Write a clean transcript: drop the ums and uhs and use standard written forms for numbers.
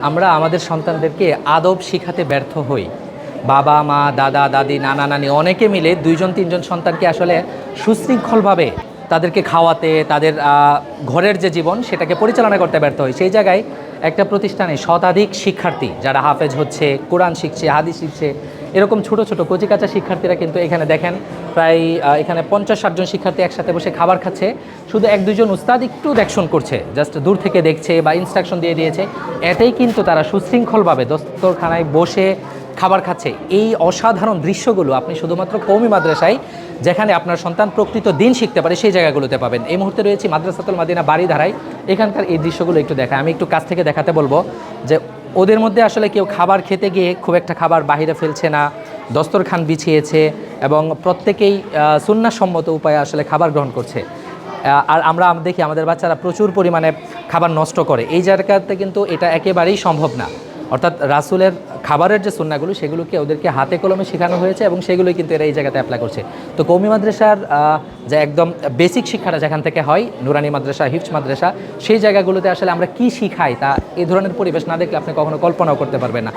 আমরা আমাদের সন্তানদেরকে আদব শিখাতে ব্যর্থ হই। বাবা মা দাদা দাদি নানা নানি অনেকে মিলে 2-3জন সন্তানকে আসলে সুশৃঙ্খলভাবে তাদেরকে খাওয়াতে তাদের ঘরের যে জীবন সেটাকে পরিচালনা করতে ব্যর্থ হই। সেই জায়গায় একটা প্রতিষ্ঠানে শতাধিক শিক্ষার্থী যারা হাফেজ হচ্ছে, কোরআন শিখছে, হাদিস শিখছে, এরকম ছোট ছোট কচিকাঁচা শিক্ষার্থীরা কিন্তু এখানে দেখেন প্রায় এখানে 50-60জন শিক্ষার্থী একসাথে বসে খাবার খাচ্ছে। শুধু 1-2জন উস্তাদ একটু দেখশন করছে, জাস্ট দূর থেকে দেখছে বা ইনস্ট্রাকশন দিয়ে দিয়েছে, এটাই কিন্তু তারা সুশৃঙ্খলভাবে দস্তরখানায় বসে খাবার খাচ্ছে। এই অসাধারণ দৃশ্যগুলো আপনি শুধুমাত্র কওমি মাদ্রাসায়, যেখানে আপনার সন্তান প্রকৃত দিন শিখতে পারে, সেই জায়গাগুলোতে পাবেন। এই মুহূর্তে রয়েছে মাদ্রাসাতুল মাদিনা বাড়িধারায়। এখানকার এই দৃশ্যগুলো একটু দেখায়, আমি একটু কাছ থেকে দেখাতে বলবো যে ওদের মধ্যে আসলে কেউ খাবার খেতে গিয়ে খুব একটা খাবার বাহিরে ফেলছে না, দস্তরখান বিছিয়েছে এবং প্রত্যেকেই সুন্নাহসম্মত উপায়ে আসলে খাবার গ্রহণ করছে। আর আমরা দেখি আমাদের বাচ্চারা প্রচুর পরিমাণে খাবার নষ্ট করে। এই জায়গাতে কিন্তু এটা একেবারেই সম্ভব না। অর্থাৎ রাসূলের খাবারের যে সুন্নাহগুলো সেগুলোকে ওদেরকে হাতে কলমে শেখানো হয়েছে এবং সেগুলোই কিন্তু এরা এই জায়গাতে অ্যাপ্লাই করছে। তো কওমি মাদ্রাসার যে একদম বেসিক শিক্ষাটা যেখান থেকে হয়, নুরানি মাদ্রাসা, হিফজ মাদ্রাসা, সেই জায়গাগুলোতে আসলে আমরা কি শিখাই তা এই ধরনের পরিবেশ না দেখলে আপনি কখনো কল্পনাও করতে পারবেন না।